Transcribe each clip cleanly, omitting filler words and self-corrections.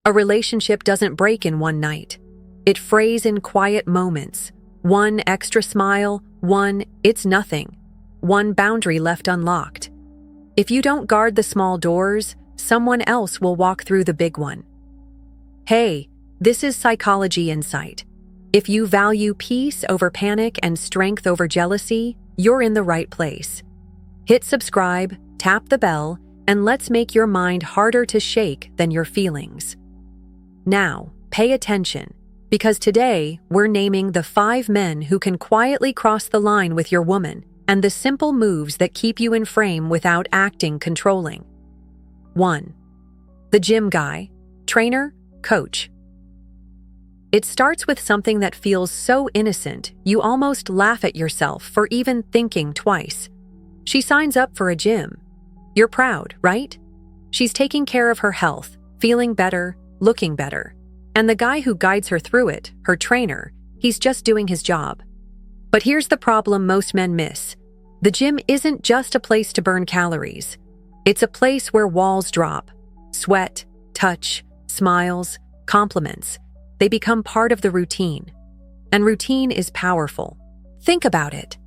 A relationship doesn't break in one night. It frays in quiet moments. One extra smile, one "it's nothing," one boundary left unlocked. If you don't guard the small doors, someone else will walk through the big one. Hey, this is Psychology Insight. If you value peace over panic and strength over jealousy, you're in the right place. Hit subscribe, tap the bell, and let's make your mind harder to shake than your feelings. Now, pay attention, because today we're naming the 5 men who can quietly cross the line with your woman and the simple moves that keep you in frame without acting controlling. 1. The gym guy, trainer, coach. It starts with something that feels so innocent, you almost laugh at yourself for even thinking twice. She signs up for a gym. You're proud, right? She's taking care of her health, feeling better, looking better. And the guy who guides her through it, her trainer, he's just doing his job. But here's the problem most men miss. The gym isn't just a place to burn calories. It's a place where walls drop. Sweat, touch, smiles, compliments. They become part of the routine. And routine is powerful. Think about it.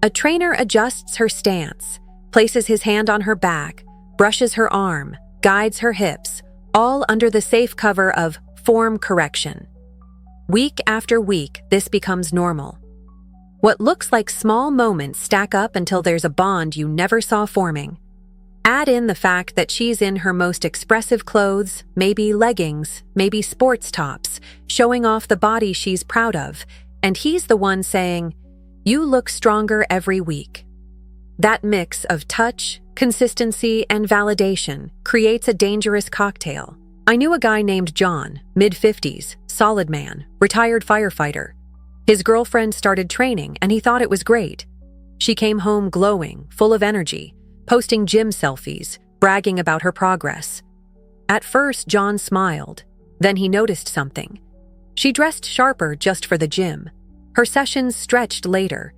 A trainer adjusts her stance, places his hand on her back, brushes her arm, guides her hips, all under the safe cover of form correction. Week after week, this becomes normal. What looks like small moments stack up until there's a bond you never saw forming. Add in the fact that she's in her most expressive clothes, maybe leggings, maybe sports tops, showing off the body she's proud of, and he's the one saying, "You look stronger every week." That mix of touch, consistency, and validation creates a dangerous cocktail. I knew a guy named John, mid-50s, solid man, retired firefighter. His girlfriend started training and he thought it was great. She came home glowing, full of energy, posting gym selfies, bragging about her progress. At first, John smiled. Then he noticed something. She dressed sharper just for the gym. Her sessions stretched later.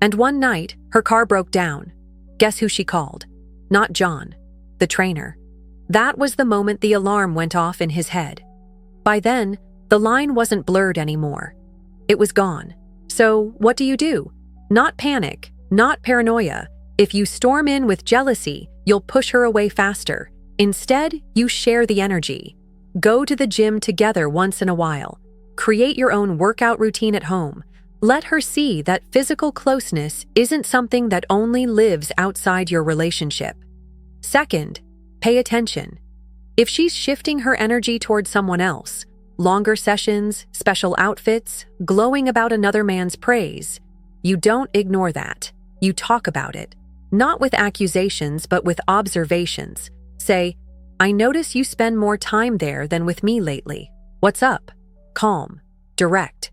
And one night, her car broke down. Guess who she called? Not John, the trainer. That was the moment the alarm went off in his head. By then, the line wasn't blurred anymore. It was gone. So, what do? Not panic, not paranoia. If you storm in with jealousy, you'll push her away faster. Instead, you share the energy. Go to the gym together once in a while. Create your own workout routine at home. Let her see that physical closeness isn't something that only lives outside your relationship. Second, pay attention. If she's shifting her energy towards someone else, longer sessions, special outfits, glowing about another man's praise, you don't ignore that. You talk about it. Not with accusations, but with observations. Say, "I notice you spend more time there than with me lately. What's up?" Calm, direct.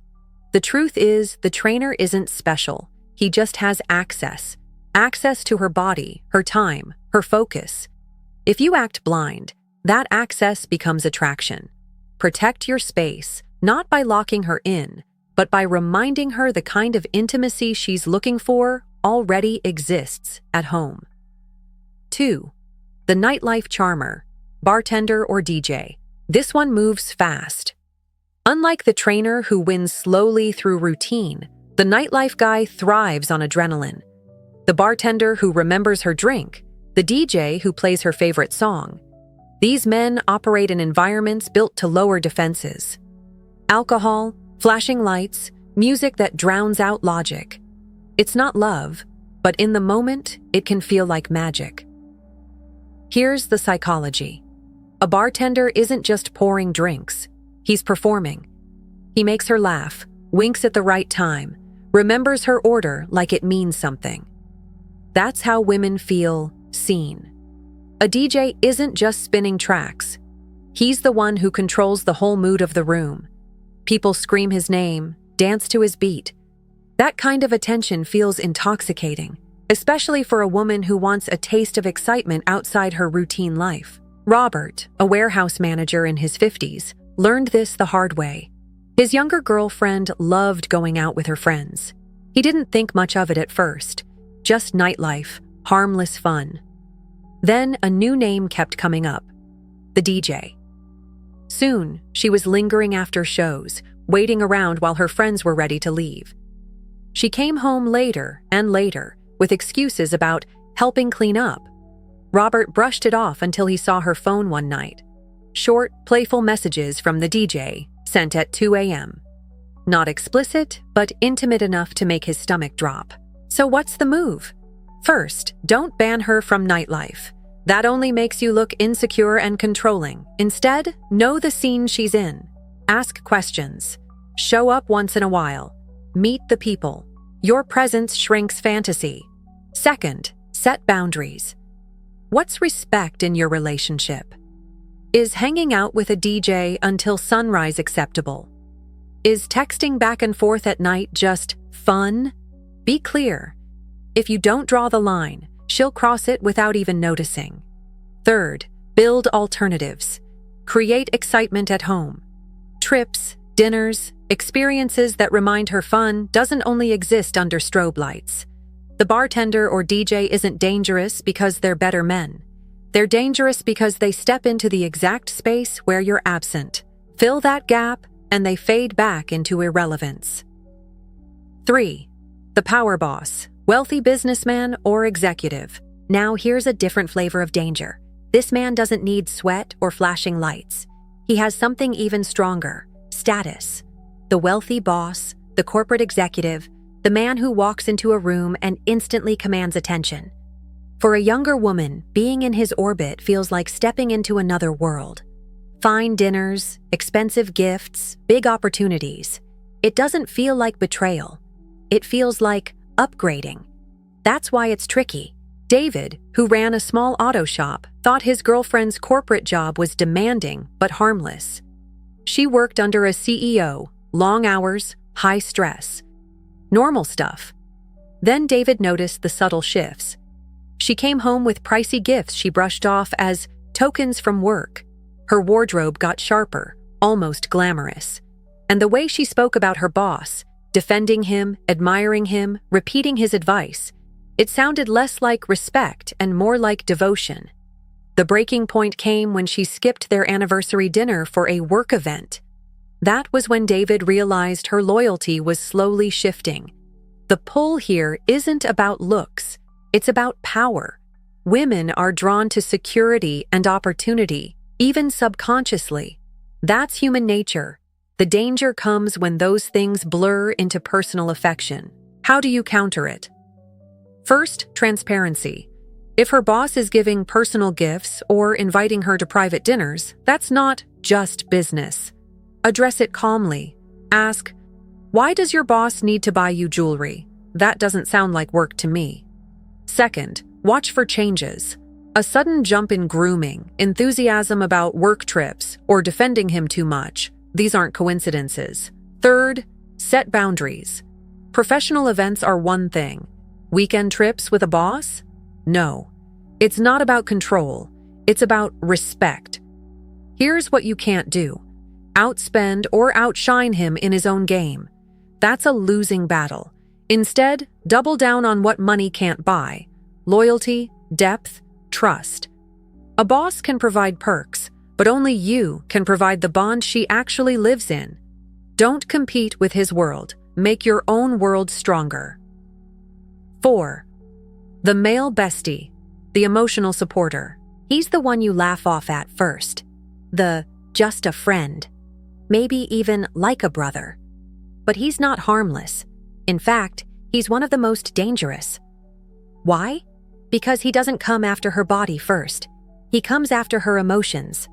The truth is, the trainer isn't special. He just has access. Access to her body, her time, her focus. If you act blind, that access becomes attraction. Protect your space, not by locking her in, but by reminding her the kind of intimacy she's looking for already exists at home. 2. The nightlife charmer, bartender or DJ. This one moves fast. Unlike the trainer who wins slowly through routine, the nightlife guy thrives on adrenaline. The bartender who remembers her drink, the DJ who plays her favorite song. These men operate in environments built to lower defenses. Alcohol, flashing lights, music that drowns out logic. It's not love, but in the moment, it can feel like magic. Here's the psychology. A bartender isn't just pouring drinks. He's performing. He makes her laugh, winks at the right time, remembers her order like it means something. That's how women feel seen. A DJ isn't just spinning tracks. He's the one who controls the whole mood of the room. People scream his name, dance to his beat. That kind of attention feels intoxicating, especially for a woman who wants a taste of excitement outside her routine life. Robert, a warehouse manager in his 50s, learned this the hard way. His younger girlfriend loved going out with her friends. He didn't think much of it at first, just nightlife, harmless fun. Then a new name kept coming up, the DJ. Soon, she was lingering after shows, waiting around while her friends were ready to leave. She came home later and later, with excuses about helping clean up. Robert brushed it off until he saw her phone one night. Short, playful messages from the DJ, sent at 2 a.m. Not explicit, but intimate enough to make his stomach drop. So what's the move? First, don't ban her from nightlife. That only makes you look insecure and controlling. Instead, know the scene she's in. Ask questions. Show up once in a while. Meet the people. Your presence shrinks fantasy. Second, set boundaries. What's respect in your relationship? Is hanging out with a DJ until sunrise acceptable? Is texting back and forth at night just fun? Be clear. If you don't draw the line, she'll cross it without even noticing. Third, build alternatives. Create excitement at home. Trips, dinners, experiences that remind her fun doesn't only exist under strobe lights. The bartender or DJ isn't dangerous because they're better men. They're dangerous because they step into the exact space where you're absent. Fill that gap, and they fade back into irrelevance. 3. The power boss, wealthy businessman or executive. Now here's a different flavor of danger. This man doesn't need sweat or flashing lights. He has something even stronger: status. The wealthy boss, the corporate executive, the man who walks into a room and instantly commands attention. For a younger woman, being in his orbit feels like stepping into another world. Fine dinners, expensive gifts, big opportunities. It doesn't feel like betrayal. It feels like upgrading. That's why it's tricky. David, who ran a small auto shop, thought his girlfriend's corporate job was demanding but harmless. She worked under a CEO, long hours, high stress. Normal stuff. Then David noticed the subtle shifts. She came home with pricey gifts she brushed off as tokens from work. Her wardrobe got sharper, almost glamorous. And the way she spoke about her boss, defending him, admiring him, repeating his advice, it sounded less like respect and more like devotion. The breaking point came when she skipped their anniversary dinner for a work event. That was when David realized her loyalty was slowly shifting. The pull here isn't about looks, it's about power. Women are drawn to security and opportunity, even subconsciously. That's human nature. The danger comes when those things blur into personal affection. How do you counter it? First, transparency. If her boss is giving personal gifts or inviting her to private dinners, that's not just business. Address it calmly. Ask, "Why does your boss need to buy you jewelry? That doesn't sound like work to me." Second, watch for changes. A sudden jump in grooming, enthusiasm about work trips, or defending him too much. These aren't coincidences. Third, set boundaries. Professional events are one thing. Weekend trips with a boss? No. It's not about control. It's about respect. Here's what you can't do. Outspend or outshine him in his own game. That's a losing battle. Instead, double down on what money can't buy: loyalty, depth, trust. A boss can provide perks, but only you can provide the bond she actually lives in. Don't compete with his world. Make your own world stronger. 4. The male bestie, the emotional supporter. He's the one you laugh off at first. The just a friend. Maybe even like a brother. But he's not harmless. In fact, he's one of the most dangerous. Why? Because he doesn't come after her body first. He comes after her emotions.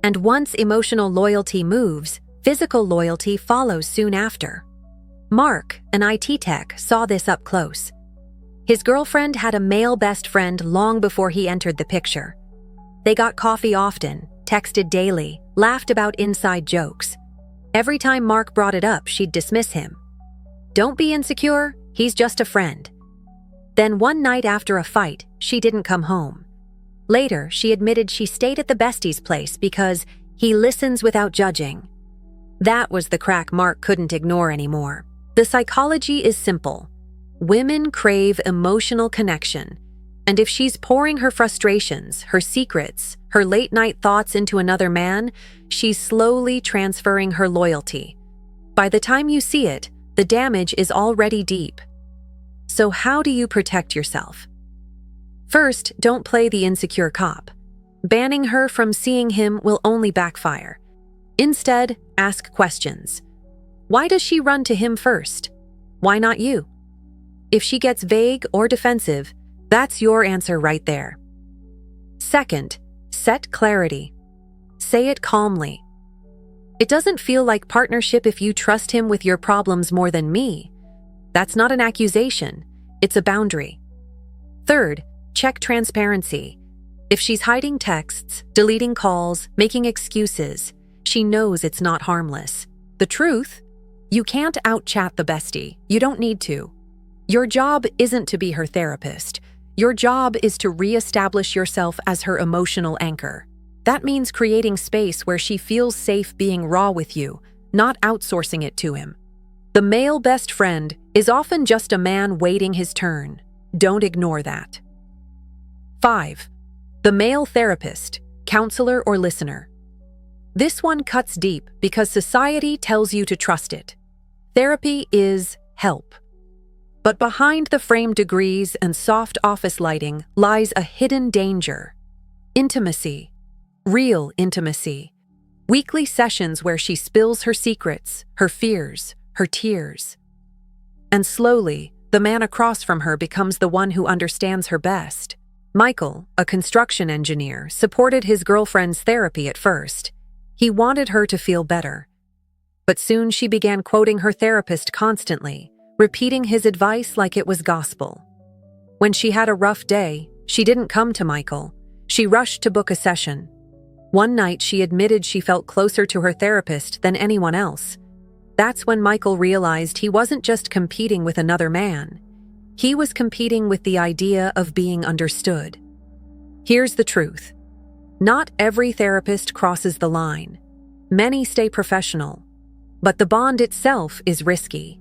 And once emotional loyalty moves, physical loyalty follows soon after. Mark, an IT tech, saw this up close. His girlfriend had a male best friend long before he entered the picture. They got coffee often, texted daily, laughed about inside jokes. Every time Mark brought it up, she'd dismiss him. "Don't be insecure, he's just a friend." Then one night after a fight, she didn't come home. Later, she admitted she stayed at the bestie's place because he listens without judging. That was the crack Mark couldn't ignore anymore. The psychology is simple. Women crave emotional connection. And if she's pouring her frustrations, her secrets, her late-night thoughts into another man, she's slowly transferring her loyalty. By the time you see it, the damage is already deep. So how do you protect yourself? First, don't play the insecure cop. Banning her from seeing him will only backfire. Instead, ask questions. Why does she run to him first? Why not you? If she gets vague or defensive, that's your answer right there. Second, set clarity. Say it calmly. It doesn't feel like partnership if you trust him with your problems more than me. That's not an accusation, it's a boundary. Third, check transparency. If she's hiding texts, deleting calls, making excuses, she knows it's not harmless. The truth? You can't out-chat the bestie. You don't need to. Your job isn't to be her therapist. Your job is to re-establish yourself as her emotional anchor. That means creating space where she feels safe being raw with you, not outsourcing it to him. The male best friend is often just a man waiting his turn. Don't ignore that. 5. The male therapist, counselor or listener. This one cuts deep because society tells you to trust it. Therapy is help. But behind the framed degrees and soft office lighting lies a hidden danger. Intimacy. Real intimacy. Weekly sessions where she spills her secrets, her fears, her tears. And slowly, the man across from her becomes the one who understands her best. Michael, a construction engineer, supported his girlfriend's therapy at first. He wanted her to feel better. But soon she began quoting her therapist constantly, repeating his advice like it was gospel. When she had a rough day, she didn't come to Michael. She rushed to book a session. One night she admitted she felt closer to her therapist than anyone else. That's when Michael realized he wasn't just competing with another man. He was competing with the idea of being understood. Here's the truth. Not every therapist crosses the line. Many stay professional. But the bond itself is risky.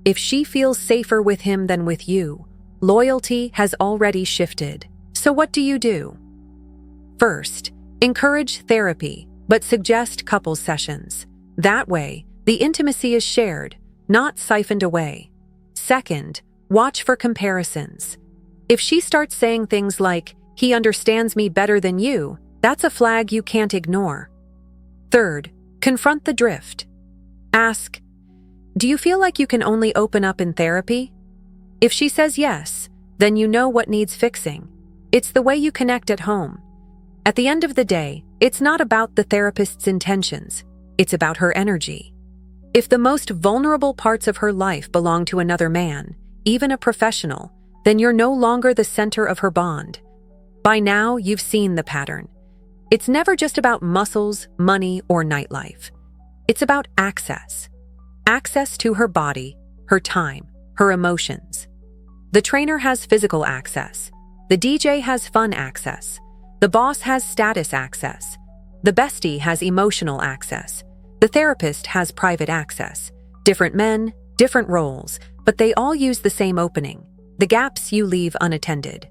If she feels safer with him than with you, loyalty has already shifted. So what do? First, encourage therapy, but suggest couple sessions. That way, the intimacy is shared, not siphoned away. Second, watch for comparisons. If she starts saying things like, "He understands me better than you," that's a flag you can't ignore. Third, confront the drift. Ask, "Do you feel like you can only open up in therapy?" If she says yes, then you know what needs fixing. It's the way you connect at home. At the end of the day, it's not about the therapist's intentions. It's about her energy. If the most vulnerable parts of her life belong to another man, even a professional, then you're no longer the center of her bond. By now, you've seen the pattern. It's never just about muscles, money, or nightlife. It's about access. Access to her body, her time, her emotions. The trainer has physical access. The DJ has fun access. The boss has status access. The bestie has emotional access. The therapist has private access. Different men, different roles, but they all use the same opening, the gaps you leave unattended.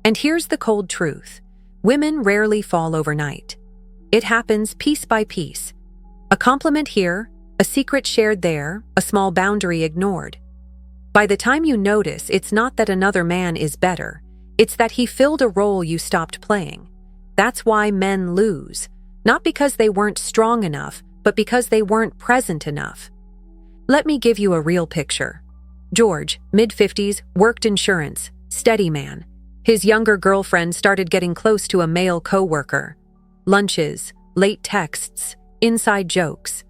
And here's the cold truth. Women rarely fall overnight. It happens piece by piece. A compliment here, a secret shared there, a small boundary ignored. By the time you notice, it's not that another man is better. It's that he filled a role you stopped playing. That's why men lose. Not because they weren't strong enough, but because they weren't present enough. Let me give you a real picture. George, mid-50s, worked insurance, steady man. His younger girlfriend started getting close to a male coworker. Lunches, late texts, inside jokes.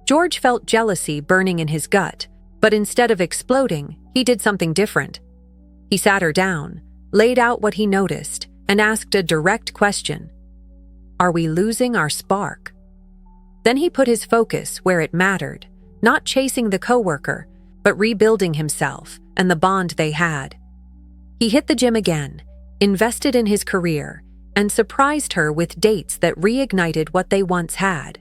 George felt jealousy burning in his gut, but instead of exploding, he did something different. He sat her down, laid out what he noticed, and asked a direct question. Are we losing our spark? Then he put his focus where it mattered, not chasing the coworker, but rebuilding himself and the bond they had. He hit the gym again, invested in his career, and surprised her with dates that reignited what they once had.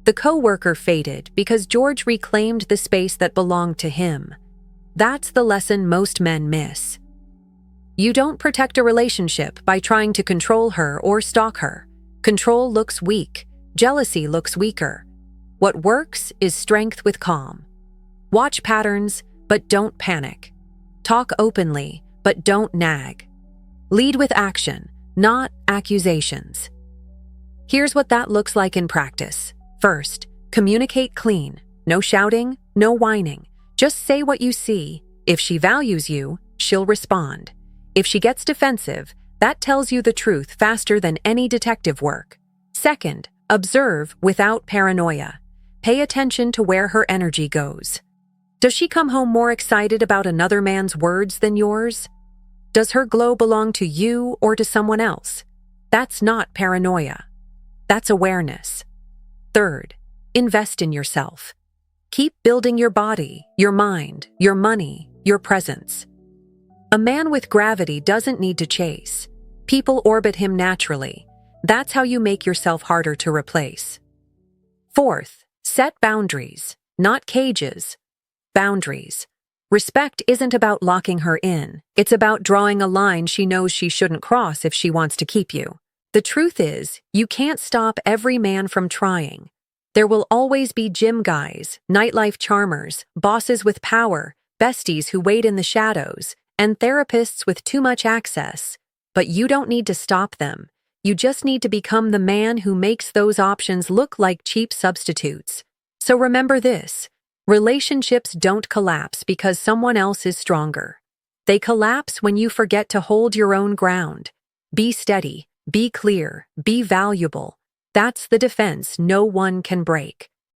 The coworker faded because George reclaimed the space that belonged to him. That's the lesson most men miss. You don't protect a relationship by trying to control her or stalk her. Control looks weak. Jealousy looks weaker. What works is strength with calm. Watch patterns, but don't panic. Talk openly, but don't nag. Lead with action, not accusations. Here's what that looks like in practice. First, communicate clean. No shouting, no whining. Just say what you see. If she values you, she'll respond. If she gets defensive, that tells you the truth faster than any detective work. Second, observe without paranoia. Pay attention to where her energy goes. Does she come home more excited about another man's words than yours? Does her glow belong to you or to someone else? That's not paranoia. That's awareness. Third, invest in yourself. Keep building your body, your mind, your money, your presence. A man with gravity doesn't need to chase. People orbit him naturally. That's how you make yourself harder to replace. Fourth, set boundaries, not cages. Boundaries. Respect isn't about locking her in. It's about drawing a line she knows she shouldn't cross if she wants to keep you. The truth is, you can't stop every man from trying. There will always be gym guys, nightlife charmers, bosses with power, besties who wait in the shadows, and therapists with too much access. But you don't need to stop them. You just need to become the man who makes those options look like cheap substitutes. So remember this. Relationships don't collapse because someone else is stronger. They collapse when you forget to hold your own ground. Be steady, be clear, be valuable. That's the defense no one can break.